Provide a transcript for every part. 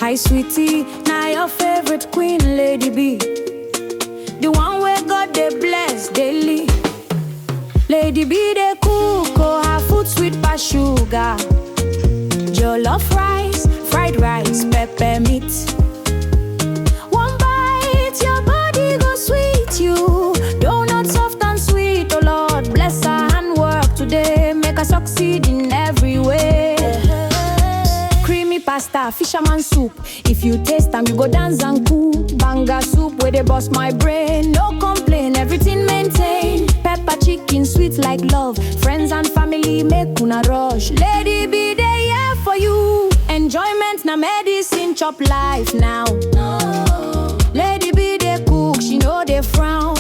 Hi sweetie, now your favorite queen, Lady B. The one where God they bless daily. Lady B they cook, oh her food sweet pass sugar. Jollof rice, fried rice, pepper meat. One bite, your body go sweet you. Donut soft and sweet, oh Lord bless her handwork today. Make her succeed in every way. Creamy pasta, fisherman soup. If you taste them, you go dance and cool. Banga soup where they bust my brain. No complain, everything maintain. Pepper chicken, sweet like love. Friends and family make una rush. Lady B, they here for you. Enjoyment na medicine, chop life now. Lady B, they cook, she know they frown.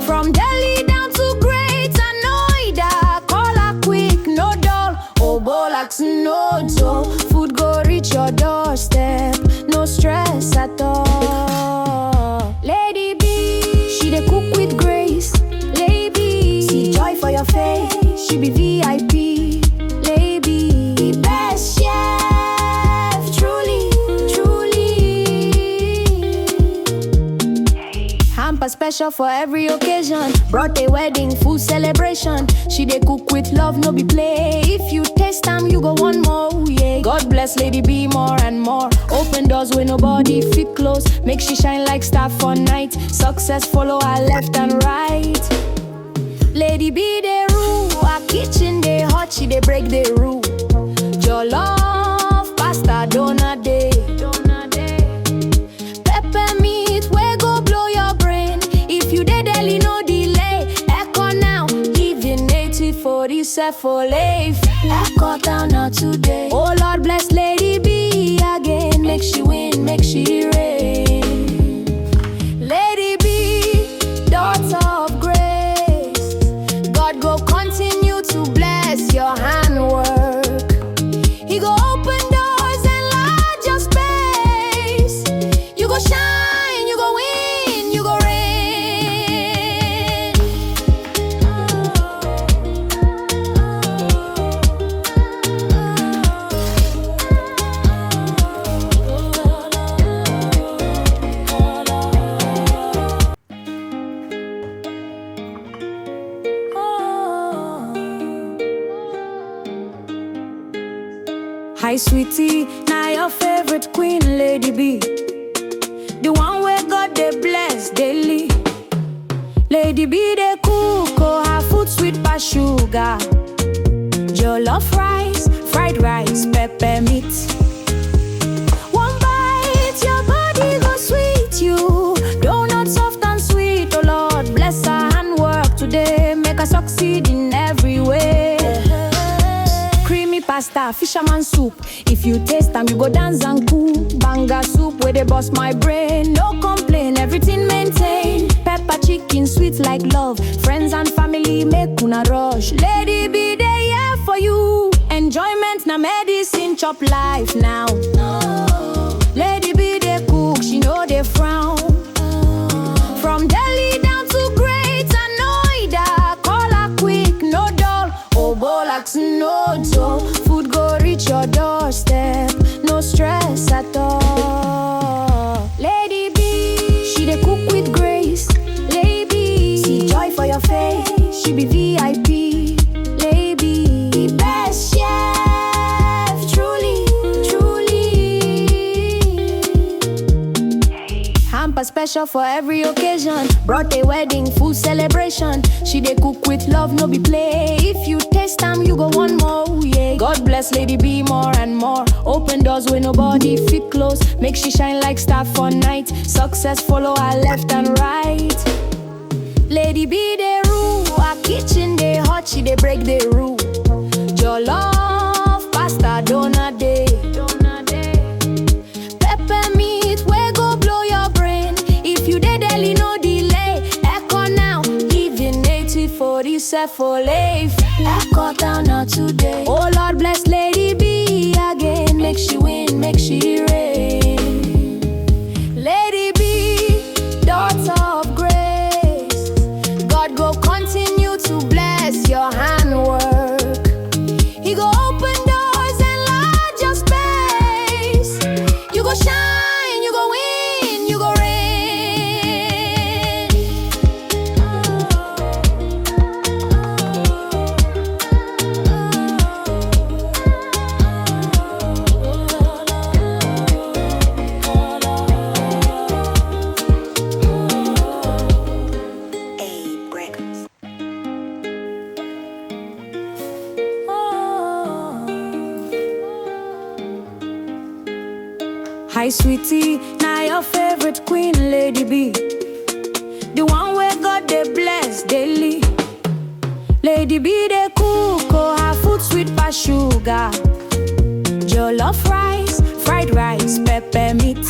From Delhi down to Greater Noida, call her quick, no dull. Obolax, no dough. Food go reach your doorstep, no stress at all. Lady B, she dey cook with grace. Lady, see joy for your face. She be VIP. Lady, the best chef, truly, truly. Hamper special for every occasion. Birthday, wedding, food celebration. She dey cook with love, no be play. If you taste them, you go one more, yeah. God bless Lady B more and more. Open doors where nobody fit close. Make she shine like star for night. Success follow her left and right. Lady B they rule, her kitchen they hot, she they break the rule. Jollof, pasta, donut day. Pepper meat, we go blow your brain. If you dey deli, no delay. Echo now, living native for this for life. Echo down now today. Oh Lord bless Lady B again. Make she win, make she reign. Lady B, daughter of grace. God go continue to bless your handwork. He go open doors and enlarge your space. You go shine, you go win, you go reign. Hi sweetie, now your favorite queen, Lady B. The one where God they bless daily. Lady B they cook, oh her food sweet pass sugar. Jollof rice, fried rice, pepper meat. One bite, your body go sweet you. Donut soft and sweet, oh Lord bless her handwork today. Make her succeed in every way. Creamy pasta, fisherman soup. If you taste them, you go dance and cool. Banga soup where they bust my brain. No complain, everything maintain. Pepper chicken, sweet like love. Friends and family make una rush. Lady B, they here for you. Enjoyment na medicine, chop life now. Lady B, they cook, she know they frown. From Delhi down to Greater Noida, call her quick, no dull. Obolax, no dough. Food go reach your doorstep, no stress at all. Lady B, she dey cook with grace. Lady, see joy for your face. She be VIP. Lady, the best chef, truly, truly. Hamper special for every occasion. Birthday, wedding, food celebration. She dey cook with love, no be play. If you taste them, you go one more, yeah. God bless Lady B more and more. Open doors where nobody fit close. Make she shine like star for night. Success follow her left and right. Lady B they rule, her kitchen they hot, she they break the rule. Jollof, pasta, donut day. Pepper meat, we go blow your brain. If you dey deli, no delay. Echo now, living native for this for life. Echo down now today. Oh Lord bless Lady B again. Make she win, make she reign. Lady B, daughter of grace. God go continue to bless your handwork. He go open doors and enlarge your space. Hi sweetie, now your favorite queen, Lady B. The one where God they bless daily. Lady B they cook, oh, her food sweet pass sugar. Jollof rice, fried rice, pepper meat.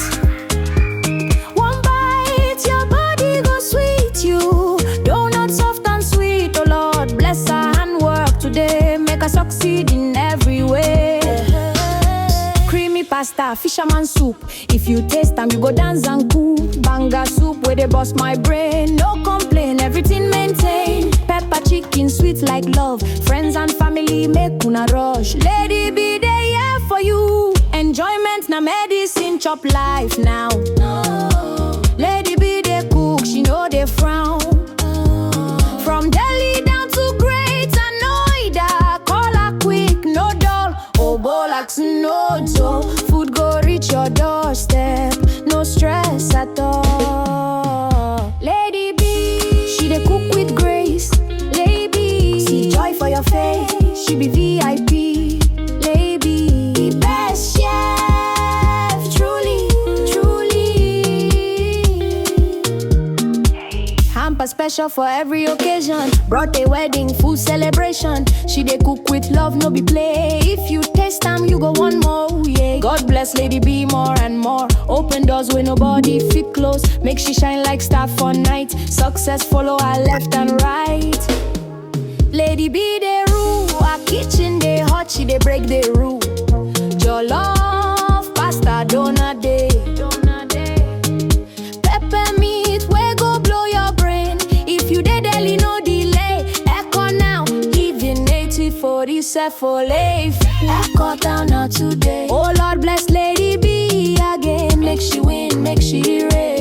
One bite, your body go sweet you. Donut soft and sweet, oh Lord, bless her handwork today. Make her succeed in every way. Creamy pasta, fisherman soup. If you taste them, you go dance and cool. Banga soup where they bust my brain. No complain, everything maintain. Pepper chicken, sweet like love. Friends and family make una rush. Lady B, they here for you. Enjoyment na medicine, chop life now. Lady B, they cook, she know they frown. From Delhi down to Greater Noida, call her quick, no dull. Oh, Bolax, no dough. Food go reach your doorstep, no stress at all. Lady B, she dey cook with grace. Lady, see joy for your face. She be VIP. Lady, the best chef, truly, truly. Hamper special for every occasion. Brought a wedding, full celebration. She dey cook with love, no be play. If you taste them, you go one more, yeah. God bless Lady B more and more. Open doors where nobody fit close. Make she shine like star for night. Success follow her left and right. Lady B they rule, her kitchen they hot, she they break the rule. Jollof, pasta, donut day. Pepper meat, we go blow your brain. If you dey Delhi, no delay. Echo now, living native for this for life. Echo down now today. Oh Lord bless Lady B again. Make she win, make she reign.